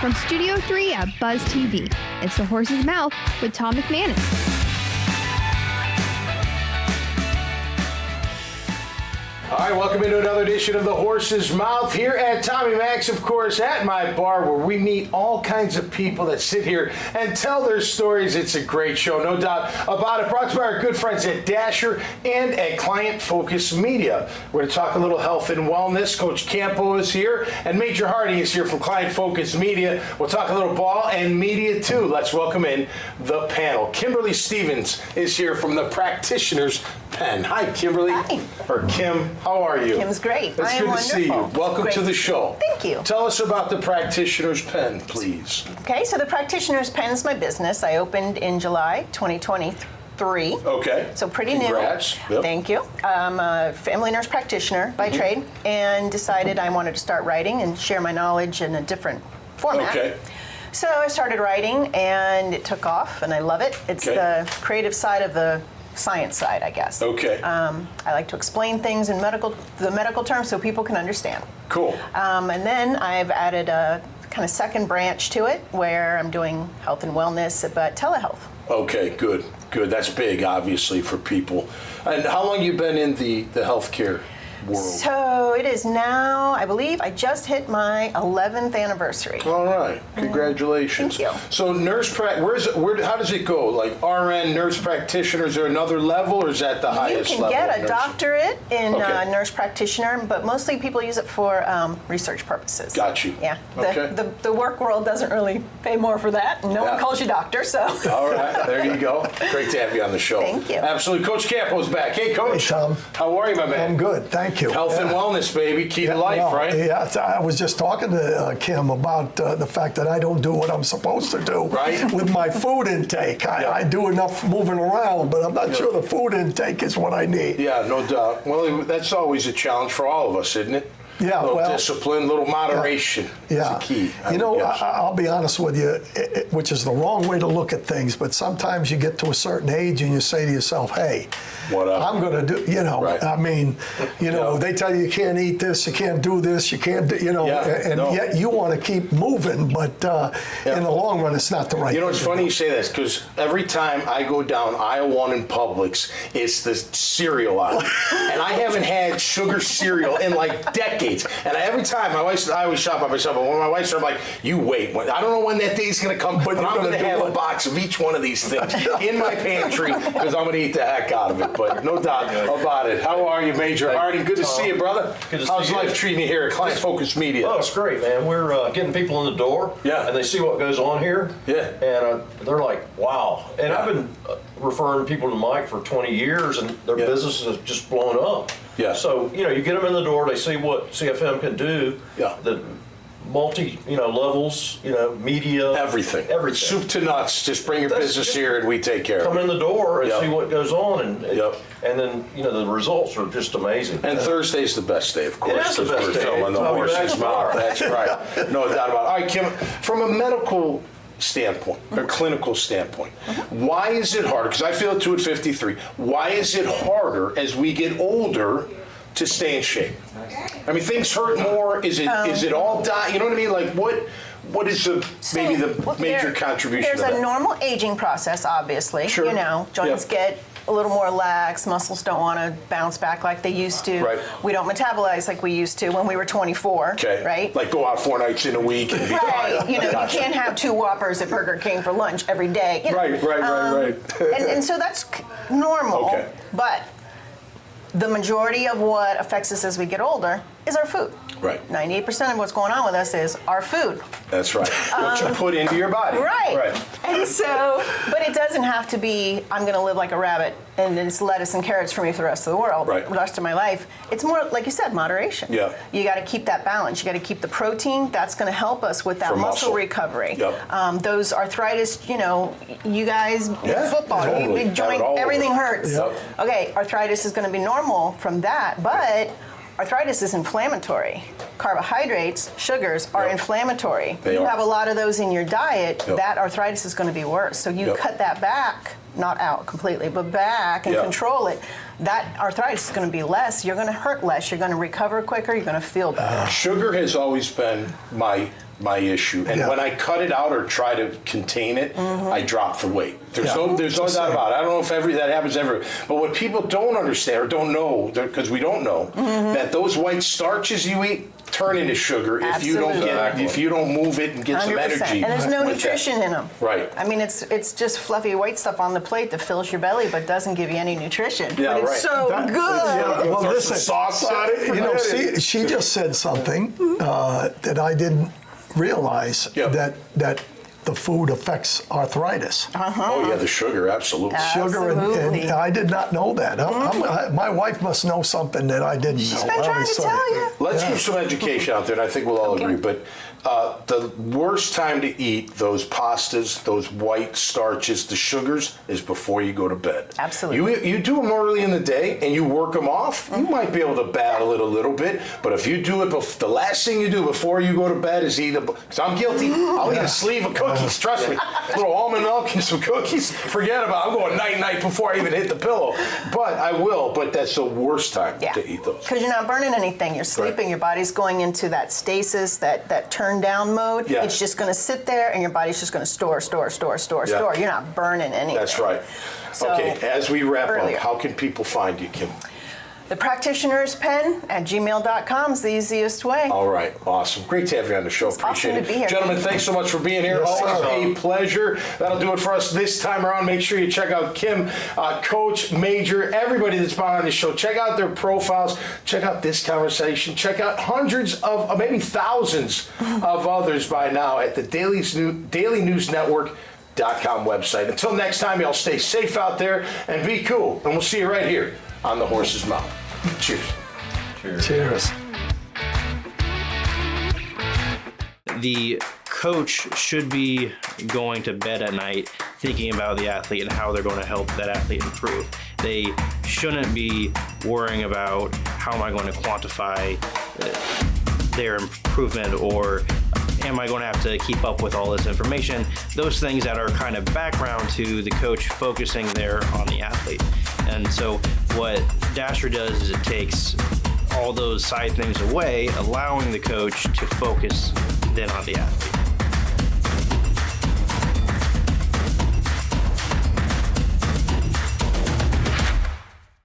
From Studio 3 at Buzz TV, it's The Horse's Mouth with Tom McManus. All right, welcome into another edition of The Horse's Mouth here at Tommy Mac's, of course, at my bar where we meet all kinds of people that sit here and tell their stories. It's a great show, no doubt about it. Brought to you by our good friends at Dasher and at Client Focus Media. We're going to talk a little health and wellness. Coach Campo is here, and Major Harding is here from Client Focus Media. We'll talk a little ball and media, too. Let's welcome in the panel. Kimberly Stevens is here from the Practitioner's Pen. Hi, Kimberly. Hi. Or Kim. How are you? Kim's great. It's I am good wonderful. to see you. Welcome to the show. Thank you. Tell us about the Practitioner's Pen, please. Okay, so the Practitioner's Pen is my business. I opened in July 2023. Okay. So pretty Congrats. new. Yep. Thank you. I'm a family nurse practitioner by trade and decided I wanted to start writing and share my knowledge in a different format. Okay. So I started writing and it took off and I love it. It's the creative side of the science side, I guess. Okay. I like to explain things in the medical terms so people can understand. Cool. And then I've added a kind of second branch to it where I'm doing health and wellness, but telehealth. Okay, good. Good. That's big, obviously, for people. And how long you been in the healthcare world? So it is now, I believe, I just hit my 11th anniversary. All right. Congratulations. Thank you. So how does it go? Like RN, nurse practitioner, is there another level or is that the highest level? You can get of a nursing? doctorate in Okay. nurse practitioner, but mostly people use it for research purposes. Got you. Yeah. Okay. The work world doesn't really pay more for that, and no one calls you doctor, so. All right, there you go. Great to have you on the show. Thank you. Absolutely. Coach Campo's back. Hey, Coach. Hey, Tom. How are you, my man? I'm good, thank you. Health and wellness, baby. Key to life, right? Yeah, I was just talking to Kim about the fact that I don't do what I'm supposed to do Right. with my food intake. I do enough moving around, but I'm not sure the food intake is what I need. Yeah, no doubt. Well, that's always a challenge for all of us, isn't it? Yeah, a little well, discipline, a little moderation Yeah. is the key. You know, I'll be honest with you, which is the wrong way to look at things, but sometimes you get to a certain age and you say to yourself, hey, What up? I'm going to do, Right. I mean, they tell you can't eat this, you can't do this, you can't do, yet you want to keep moving, but in the long run, it's not the right thing. You know, it's funny you say this, because every time I go down aisle 1 in Publix, it's the cereal aisle. And I haven't had sugar cereal in like decades. And every time, I always shop by myself, but when my wife started, I'm like, you wait. I don't know when that day's going to come, but I'm going to have a box of each one of these things in my pantry, because I'm going to eat the heck out of it. But no doubt about it. How are you, Major Harding? Good to see you, brother. Good to How's see you. life treating you here at Client Focus Media? Oh, it's great, man. We're getting people in the door, Yeah. and they see what goes on here, Yeah. and they're like, wow. And Yeah. I've been referring people to Mike for 20 years, and their Yeah. business has just blown up. Yeah. So, you get them in the door, they see what CFM can do, Yeah. the multi, levels, media. Everything. Everything. Soup to nuts. Just bring your That's business just- here and we take care of Come it. in the door and Yep. see what goes on, Yep. and then, the results are just amazing. And Thursday's the best day, of course. It is the 'cause best we're day. filming the Tommy Horse's Mac's Mouth. bar. That's right. No doubt about it. All right, Kim, from a medical standpoint, or clinical standpoint, why is it harder? Because I feel it too at 53. Why is it harder as we get older to stay in shape? I mean, things hurt more. Is it all die? You know what I mean? Like, what is maybe the major contribution to There's that? a normal aging process, obviously. Sure. Joints get a little more lax, muscles don't want to bounce back like they used to. Right. We don't metabolize like we used to when we were 24, Okay. right? Like go out 4 nights in a week and be Right, fine. you Gotcha. can't have 2 Whoppers at Burger King for lunch every day. Right. And so that's normal, Okay. but the majority of what affects us as we get older is our food. Right. 98% of what's going on with us is our food. That's right. What you put into your body. Right. And so, but it doesn't have to be, I'm going to live like a rabbit and it's lettuce and carrots for me for the rest of the world, Right. the rest of my life. It's more, like you said, moderation. Yeah. You got to keep that balance. You got to keep the protein. That's going to help us with that For muscle muscle. recovery. Yep. Those arthritis, you guys, Yeah, football, totally. you joint, Have it all everything over. hurts. Yep. Okay, arthritis is going to be normal from that, but arthritis is inflammatory. Carbohydrates, sugars are Yep. inflammatory. They You are. have a lot of those in your diet, Yep. that arthritis is going to be worse. So you Yep. cut that back, not out completely, but back and Yep. control it. That arthritis is going to be less. You're going to hurt less. You're going to recover quicker. You're going to feel better. Sugar has always been my my issue. And when I cut it out or try to contain it, I drop the weight. There's no doubt about it. I don't know if that happens ever. But what people don't understand or don't know, because we don't know, that those white starches you eat turn into sugar if you don't move it and get 100%. Some energy. And there's no nutrition in them. Right. I mean, it's just fluffy white stuff on the plate that fills your belly, but doesn't give you any nutrition. Yeah, but it's so good. Well, listen, sauce on it. You know, she just said something that I didn't realize that the food affects arthritis. Oh yeah, the sugar, absolutely. Sugar, and I did not know that. My wife must know something that I didn't know. She's been trying to tell you. Let's give some education out there, and I think we'll all agree. But the worst time to eat those pastas, those white starches, the sugars, is before you go to bed. Absolutely. You do them early in the day, and you work them off. You might be able to battle it a little bit, but if you do it, the last thing you do before you go to bed is eat because I'm guilty. I'll eat a sleeve of cookies. Trust me, a little almond milk and some cookies. Forget about it. I'm going night before I even hit the pillow. But I will. But that's the worst time to eat those. Because you're not burning anything. You're sleeping. Your body's going into that stasis, that turn down mode. Yeah. It's just going to sit there, and your body's just going to store. You're not burning anything. That's right. So, okay, as we wrap up, how can people find you, Kim? thepractitionerspen@gmail.com is the easiest way. All right, awesome. Great to have you on the show. Appreciate awesome to be here. Gentlemen, thanks so much for being here. Yes, Always a pleasure. That'll do it for us this time around. Make sure you check out Kim, Coach, Major, everybody that's been on this show. Check out their profiles. Check out this conversation. Check out hundreds of, maybe thousands of others by now at the dailynewsnetwork.com website. Until next time, y'all stay safe out there and be cool. And we'll see you right here on The Horse's Mouth. Cheers. Cheers. The coach should be going to bed at night thinking about the athlete and how they're going to help that athlete improve. They shouldn't be worrying about how am I going to quantify their improvement, or am I going to have to keep up with all this information? Those things that are kind of background to the coach focusing there on the athlete. And so what Dasher does is it takes all those side things away, allowing the coach to focus then on the athlete.